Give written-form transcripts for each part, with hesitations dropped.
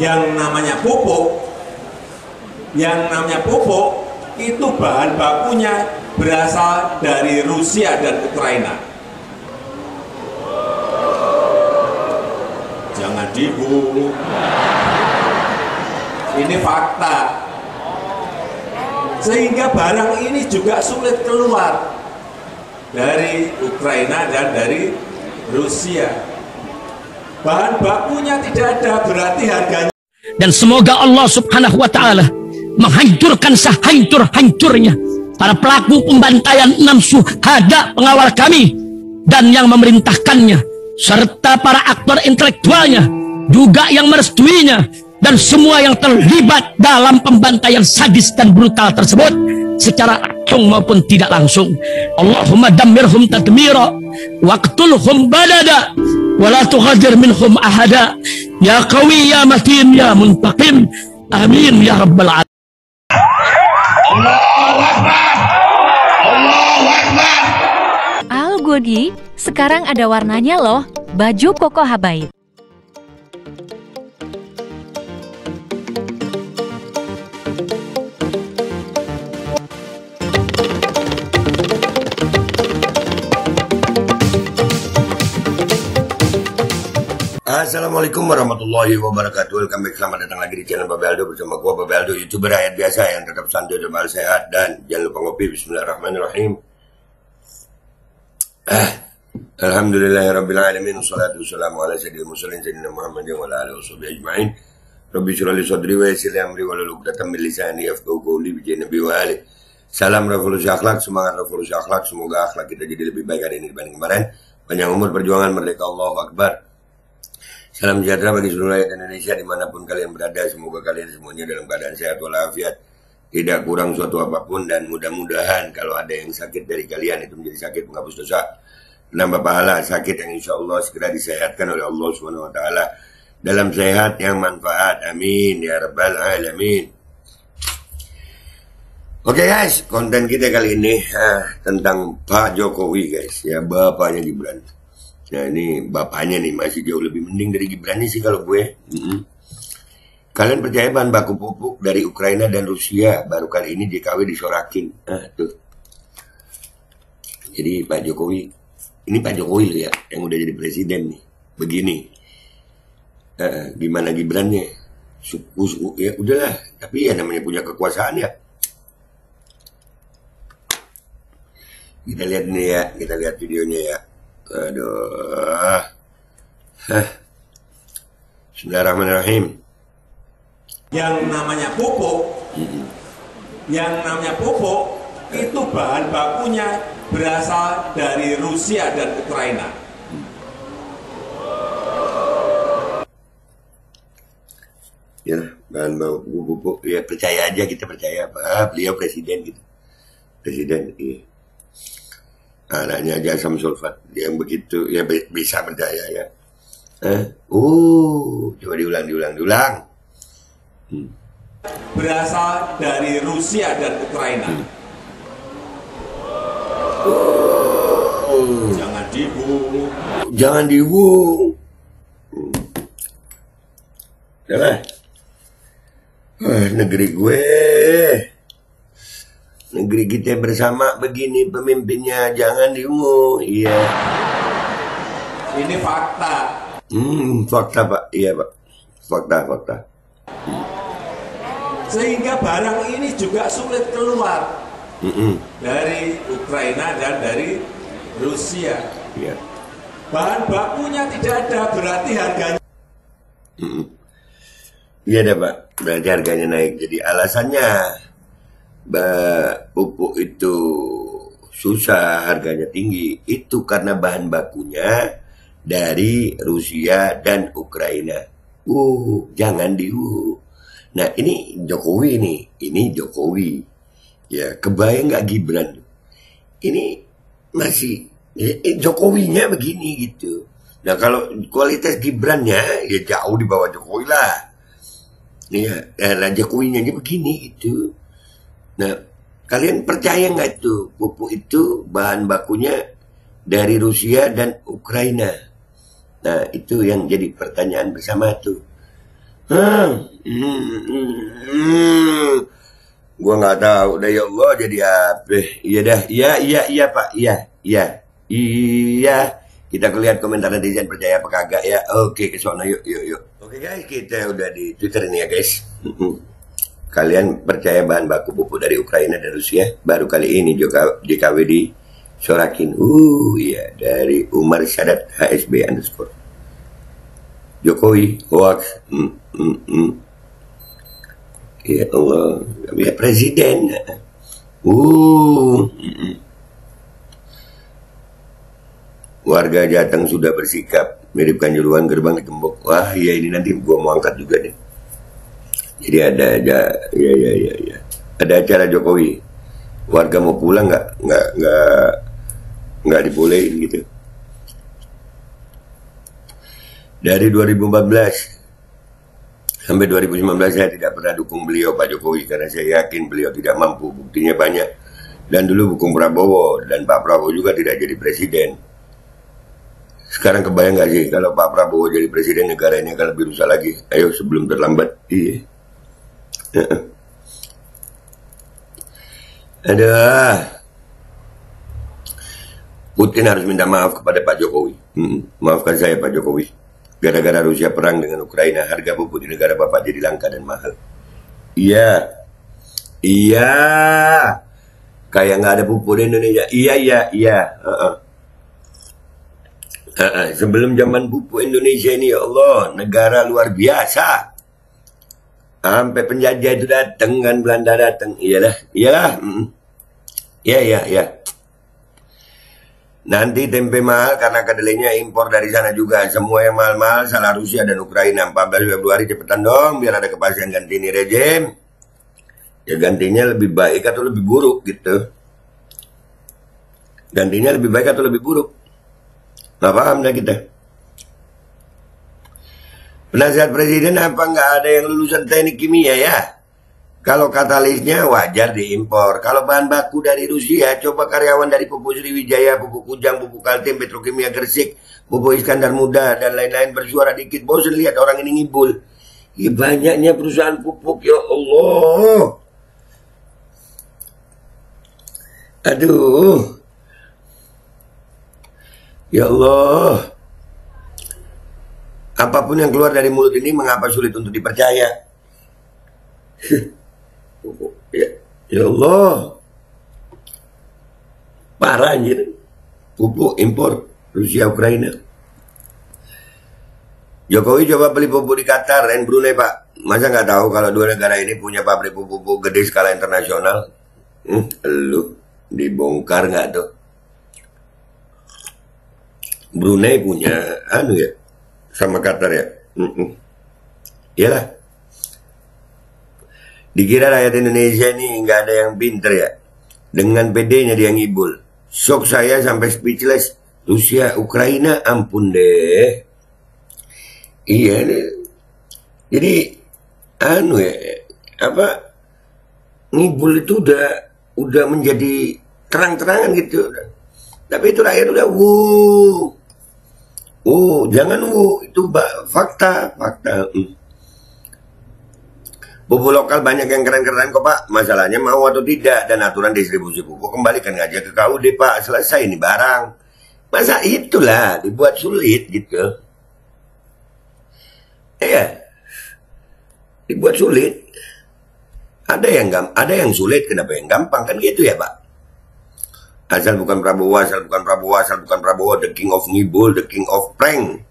Yang namanya pupuk itu bahan bakunya berasal dari Rusia dan Ukraina. Jangan diburu. Ini fakta. Sehingga barang ini juga sulit keluar dari Ukraina dan dari Rusia. Bahan bakunya tidak ada, berarti harganya. Dan semoga Allah Subhanahu wa Ta'ala menghancurkan sehancur-hancurnya para pelaku pembantaian 6 syuhada pengawal kami dan yang memerintahkannya, serta para aktor intelektualnya juga yang merestuinya, dan semua yang terlibat dalam pembantaian sadis dan brutal tersebut secara langsung maupun tidak langsung. Allahumma dammirhum tadmira waqtulhum balada wala tughadir minhum ahada ya qawi ya matin ya muntaqim amin ya rabbal alamin. Allahu Akbar, Allahu Akbar. Al Godi, sekarang ada warnanya loh, baju koko habaib. Assalamualaikum warahmatullahi wabarakatuh. Welcome back, selamat datang lagi di channel Babe Aldo bersama gua Babe Aldo, YouTuber rakyat biasa yang tetap santai dan sehat. Dan jangan lupa ngopi. Bismillahirrahmanirrahim. Alhamdulillahirrabbilalamin. Wassalatu wassalamu ala sayyidil mursalin sayyidina Muhammadin wa ala alihi washabihi ajma'in. Rabbi shrah li sadri wa yassir li amri wahlul 'uqdatam min lisani yafqahu qawli bi nabi wa ali. Salam revolusi akhlak, semangat revolusi akhlak. Semoga akhlak kita jadi lebih baik hari ini dibanding kemarin. Panjang umur, perjuangan, merdeka, Allahu Akbar. Salam sejahtera bagi seluruh rakyat Indonesia dimanapun kalian berada. Semoga kalian semuanya dalam keadaan sehat walafiat, tidak kurang suatu apapun, dan mudah-mudahan kalau ada yang sakit dari kalian itu menjadi sakit penghapus dosa, menambah pahala, sakit yang insya Allah segera disehatkan oleh Allah SWT dalam sehat yang manfaat. Amin ya rabbal alamin. Oke guys, konten kita kali ini tentang Pak Jokowi guys, ya, bapaknya Gibran. Nah ini bapaknya nih masih jauh lebih mending dari Gibran sih kalau gue. Kalian percaya bahan baku pupuk dari Ukraina dan Rusia baru kali ini DKW disorakin? Tuh. Jadi Pak Jokowi, ini Pak Jokowi loh ya yang udah jadi presiden nih. Begini, gimana Gibrannya? Suku ya udahlah, tapi ya namanya punya kekuasaan ya. Kita lihat nih ya, kita lihat videonya ya. Aduh. Bismillahirrahmanirrahim. Yang namanya pupuk itu bahan bakunya berasal dari Rusia dan Ukraina. Ya, bahan baku pupuk ya, percaya aja, kita percaya Pak, beliau presiden gitu. Presiden, iya. Anaknya aja asam sulfat yang begitu ya, bisa percaya ya. Coba diulang. Berasal dari Rusia dan Ukraina. Jangan diburu. Jangan diburu. Salah. Negeri gue. Negeri kita bersama begini pemimpinnya, jangan diungu. Iya. Ini fakta. Fakta Pak. Iya Pak. Fakta. Sehingga barang ini juga sulit keluar dari Ukraina dan dari Rusia. Iya. Bahan bakunya tidak ada, berarti harganya. Iya deh Pak. Berarti harganya naik. Jadi alasannya pupuk itu susah, harganya tinggi, itu karena bahan bakunya dari Rusia dan Ukraina. Jangan Nah ini Jokowi nih, ini Jokowi. Ya, kebayang nggak Gibran? Ini masih Jokowinya begini gitu. Nah kalau kualitas Gibrannya ya jauh di bawah Jokowi lah. Iya, nah Jokowinya aja begini gitu. Nah, kalian percaya nggak itu pupuk itu bahan bakunya dari Rusia dan Ukraina? Nah, itu yang jadi pertanyaan bersama tuh. Gua nggak tahu dah ya Allah jadi apa. Iya dah, iya Pak, iya. Kita lihat komentar netizen percaya apa kagak ya. Oke, ke sana yuk. Oke guys, kita udah di Twitter ini ya guys. Kalian percaya bahan baku pupuk dari Ukraina dan Rusia? Baru kali ini JKW disorakin. Iya, dari Umar Sadat HSB _ Jokowi hoax. Ya Allah, ya presiden. Warga Jateng sudah bersikap mirip Kanjuruhan gerbang digembok. Wah, ya ini nanti gua mau angkat juga nih. Jadi ada aja, ya. Ada acara Jokowi. Warga mau pulang nggak dibolehin gitu. Dari 2014 sampai 2019 saya tidak pernah dukung beliau Pak Jokowi karena saya yakin beliau tidak mampu. Buktinya banyak. Dan dulu dukung Prabowo dan Pak Prabowo juga tidak jadi presiden. Sekarang kebayang nggak sih kalau Pak Prabowo jadi presiden negara ini akan lebih rusak lagi? Ayo sebelum terlambat. Iya. Putin harus minta maaf kepada Pak Jokowi. Maafkan saya Pak Jokowi. Gara-gara Rusia perang dengan Ukraina, harga pupuk di negara Bapak jadi langka dan mahal. Iya. Kayak nggak ada pupuk di Indonesia. Iya. Sebelum zaman pupuk Indonesia ini, ya Allah, negara luar biasa. Sampai penjajah itu datang kan, Belanda datang. Iyalah. Iya. Nanti tempe mahal karena kedelainya impor dari sana juga. Semua yang mahal-mahal salah Rusia dan Ukraina. 14 Februari cepetan dong biar ada kepastian ganti ini rejim. Ya gantinya lebih baik atau lebih buruk gitu. Gantinya lebih baik atau lebih buruk. Nggak paham dah kita. Penasihat presiden apa nggak ada yang lulusan teknik kimia ya? Kalau katalisnya wajar diimpor. Kalau bahan baku dari Rusia, coba karyawan dari Pupuk Sriwijaya, Pupuk Kujang, Pupuk Kaltim, Petrokimia Gresik, Pupuk Iskandar Muda, dan lain-lain bersuara dikit. Bosan lihat orang ini ngibul. Ya banyaknya perusahaan pupuk, ya Allah. Aduh. Ya Allah. Apapun yang keluar dari mulut ini mengapa sulit untuk dipercaya? Ya Allah. Parah anjir. Pupuk impor Rusia Ukraina. Jokowi coba beli pupuk di Qatar dan Brunei Pak. Masa nggak tahu kalau dua negara ini punya pabrik pupuk gede skala internasional? Lu dibongkar nggak tuh? Brunei punya ya sama Qatar ya. Iyalah. Dikira rakyat Indonesia ini nggak ada yang pinter ya. Dengan PD-nya dia ngibul. Shock saya sampai speechless. Rusia Ukraina ampun deh. Iya nih. Jadi ngibul itu udah menjadi terang-terangan gitu. Tapi itu rakyat udah jangan itu fakta. Pupuk lokal banyak yang keren-keren kok Pak. Masalahnya mau atau tidak. Dan aturan distribusi pupuk kembalikan aja ke KUD Pak. Selesai ini barang. Masa itulah dibuat sulit gitu. Iya. Dibuat sulit. Ada yang sulit, kenapa yang gampang? Kan gitu ya Pak. Asal bukan Prabowo, the king of ngibul, the king of prank.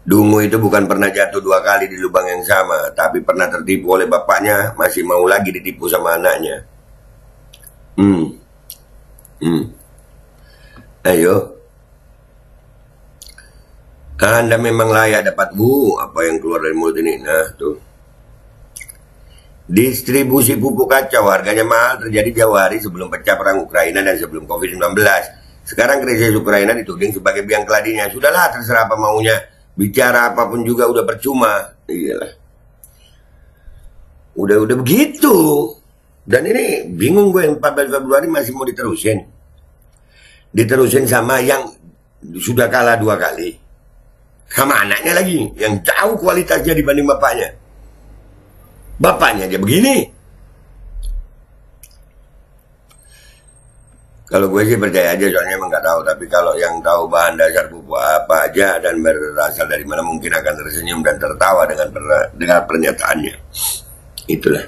Dungu itu bukan pernah jatuh 2 kali di lubang yang sama, tapi pernah tertipu oleh bapaknya, masih mau lagi ditipu sama anaknya. Ayo. Anda memang layak dapat apa yang keluar dari mulut ini. Nah, tuh. Distribusi pupuk kacau, harganya mahal terjadi jauh hari sebelum pecah perang Ukraina dan sebelum COVID-19. Sekarang krisis Ukraina dituding sebagai biang keladinya. Sudahlah, terserah apa maunya. Bicara apapun juga udah percuma. Iyalah. Udah begitu. Dan ini bingung gue, 14 Februari masih mau diterusin. Diterusin sama yang sudah kalah 2 kali. Sama anaknya lagi, yang jauh kualitasnya dibanding bapaknya. Bapaknya aja begini. Kalau gue sih percaya aja, soalnya emang nggak tahu. Tapi kalau yang tahu bahan dasar pupuk apa aja dan berasal dari mana, mungkin akan tersenyum dan tertawa dengan pernyataannya. Itulah.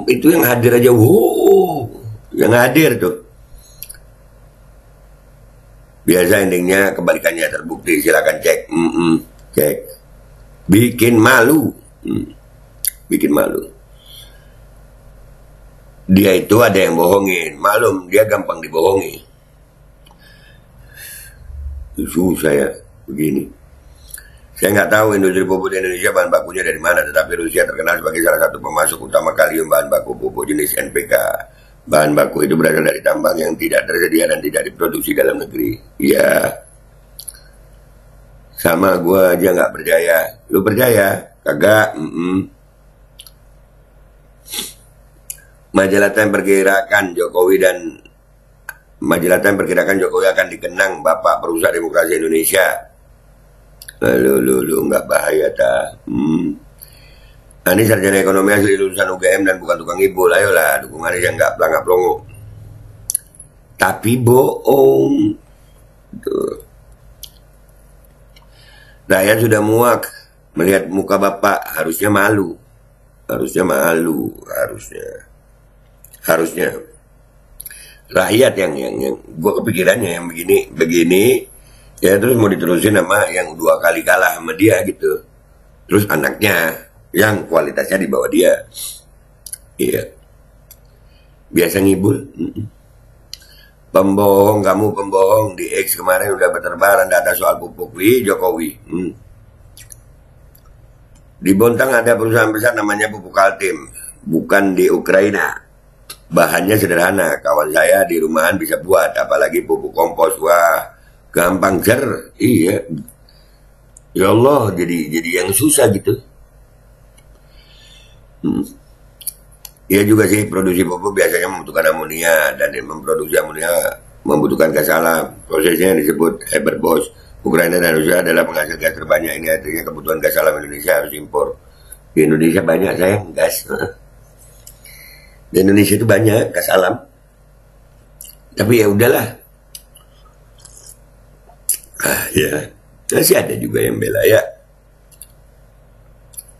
Itu yang hadir aja, yang hadir tuh. Biasa endingnya kebalikannya terbukti, silakan cek. Cek. Bikin malu. Bikin malu. Dia itu ada yang bohongin. Malum, dia gampang dibohongi. Susah ya, begini. Saya nggak tahu industri pupuk di Indonesia bahan bakunya dari mana, tetapi Rusia terkenal sebagai salah satu pemasok utama kalium bahan baku pupuk jenis NPK. Bahan baku itu berasal dari tambang yang tidak tersedia dan tidak diproduksi dalam negeri. Ya, sama gue aja nggak percaya. Lu percaya? Kagak. Majalah Time perkirakan Jokowi akan dikenang Bapak Perusahaan Demokrasi Indonesia. Lu nggak bahaya ta? Ini sarjana ekonomi asli lulusan UGM dan bukan tukang ngibul. Ayolah, dukungannya yang nggak pelangap-pelongo. Tapi bohong. Tuh. Rakyat sudah muak melihat muka Bapak. Harusnya malu. Harusnya. Rakyat yang gue kepikirannya yang begini. Ya terus mau diterusin sama yang 2 kali kalah sama dia gitu. Terus anaknya yang kualitasnya di bawah dia. Iya. Biasa ngibul. Pembohong, kamu pembohong. Di X kemarin udah berterbaran data soal pupuk. Jokowi. Di Bontang ada perusahaan besar namanya Pupuk Kaltim. Bukan di Ukraina. Bahannya sederhana. Kawan saya di rumahan bisa buat. Apalagi pupuk kompos. Wah, gampang cer. Iya. Ya Allah, jadi yang susah gitu. Iya juga sih, produksi pupuk biasanya membutuhkan amonia, dan memproduksi amonia membutuhkan gas alam. Prosesnya disebut Haber-Bosch. Ukraina dan Rusia adalah penghasil gas terbanyak. Ini artinya kebutuhan gas alam Indonesia harus impor. Di Indonesia banyak sayang gas. Di Indonesia itu banyak gas alam. Tapi ya udahlah. Ya, masih ada juga yang bela ya.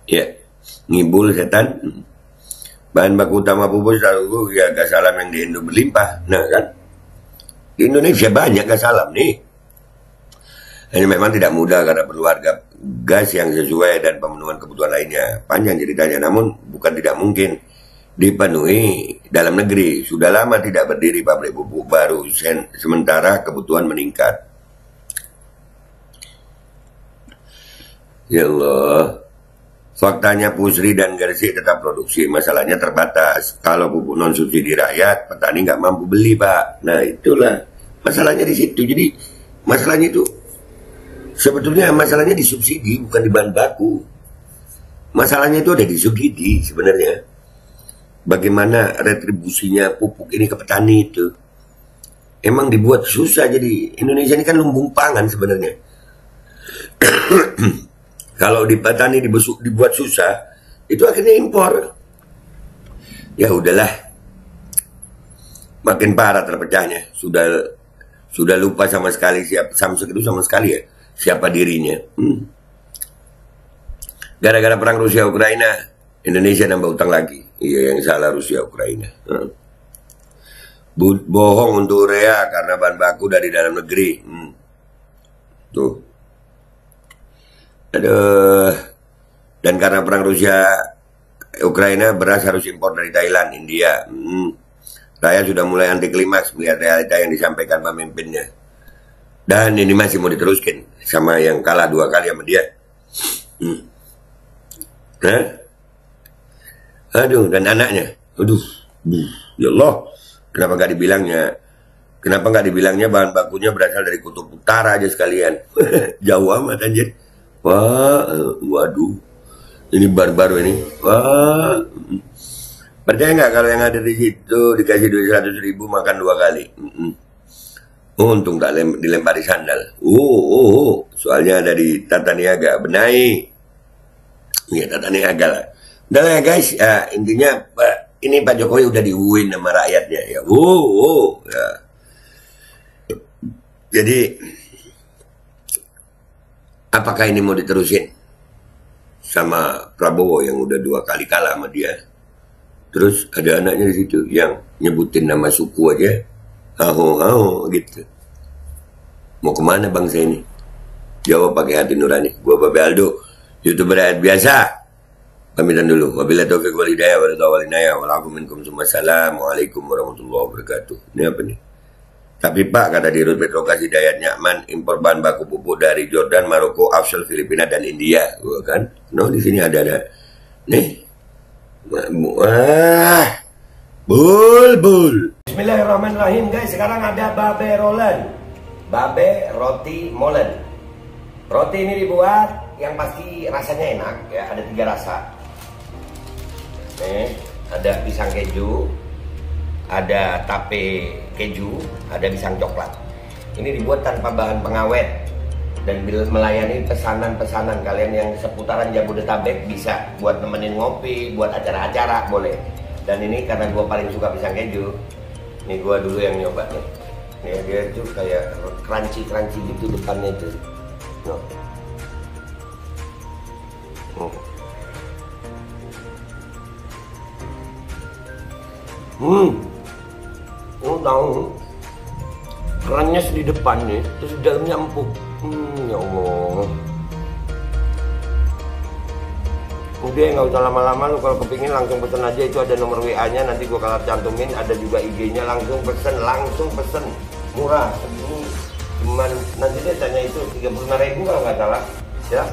Ya. Ngibul setan. Bahan baku utama pupuk selalu ya gas alam yang di Indo berlimpah. Nah kan, di Indonesia banyak gas alam nih. Ini memang tidak mudah karena perlu harga gas yang sesuai dan pemenuhan kebutuhan lainnya. Panjang ceritanya, namun bukan tidak mungkin dipenuhi dalam negeri. Sudah lama tidak berdiri pabrik pupuk baru, sementara kebutuhan meningkat. Ya Allah. Faktanya Pusri dan Gresik tetap produksi, masalahnya terbatas. Kalau pupuk non subsidi rakyat, petani nggak mampu beli, Pak. Nah itulah masalahnya di situ. Jadi masalahnya itu sebetulnya masalahnya di subsidi, bukan di bahan baku. Masalahnya itu ada di subsidi sebenarnya. Bagaimana retribusinya pupuk ini ke petani itu? Emang dibuat susah, jadi Indonesia ini kan lumbung pangan sebenarnya. Kalau di petani dibuat susah, itu akhirnya impor. Ya udahlah, makin parah terpecahnya. Sudah lupa sama sekali Samsung itu sama sekali ya siapa dirinya. Gara-gara perang Rusia Ukraina, Indonesia nambah utang lagi. Iya, yang salah Rusia Ukraina. Bohong untuk urea karena bahan baku dari dalam negeri. Tuh. Aduh. Dan karena perang Rusia Ukraina, beras harus impor dari Thailand, India. Rakyat sudah mulai anti klimaks melihat realita yang disampaikan pemimpinnya. Dan ini masih mau diteruskan sama yang kalah 2 kali sama dia. Aduh, dan anaknya. Aduh. Ya Allah. Kenapa nggak dibilangnya bahan bakunya berasal dari kutub utara aja sekalian. Jauh amat anjir. Wah, waduh, ini baru-baru ini. Wah, percaya nggak kalau yang ada di situ dikasih duit 100.000 makan 2 kali? Untung tak dilempari sandal. Soalnya ada di Tata Niaga, benahi. Ya Tata Niaga lah. Udah lah ya guys, intinya ini Pak Jokowi udah diuin sama rakyatnya ya. Ya. Jadi apakah ini mau diterusin sama Prabowo yang udah 2 kali kalah sama dia? Terus ada anaknya di situ yang nyebutin nama suku aja. Gitu. Mau kemana bangsa ini? Jawab pakai hati nurani. Gua Babe Aldo, YouTuber rakyat biasa. Pamitan dulu. Wabillahi taufiq wal hidayah wa ridha wal inayah. Wassalamualaikum warahmatullahi wabarakatuh. Ini apa nih? Tapi Pak, kata Dirut Petrogas Hidayat Nyaman, impor bahan baku pupuk dari Jordan, Maroko, Afsal, Filipina dan India, kan? No, di sini ada. Nih. Bulbul. Bismillahirrahmanirrahim guys, sekarang ada Babe Rolen, Babe Roti Molen. Roti ini dibuat yang pasti rasanya enak ya, ada 3 rasa. Nih, ada pisang keju, ada tape keju, ada pisang coklat. Ini dibuat tanpa bahan pengawet dan melayani pesanan-pesanan kalian yang seputaran Jabodetabek, bisa buat nemenin ngopi, buat acara-acara boleh. Dan ini karena gue paling suka pisang keju, nih gue dulu yang nyoba nih. Nih dia tuh kayak crunchy gitu depannya itu. No. Tahu kerannya di depan nih, terus di dalamnya empuk. Ya Allah. Udah nggak usah lama-lama, lu kalau kepingin langsung pesen aja, itu ada nomor WA-nya, nanti gua kalau cantumin, ada juga IG-nya, langsung pesen, murah segini, cuman nanti dia tanya itu 35.000 kalau nggak salah, ya.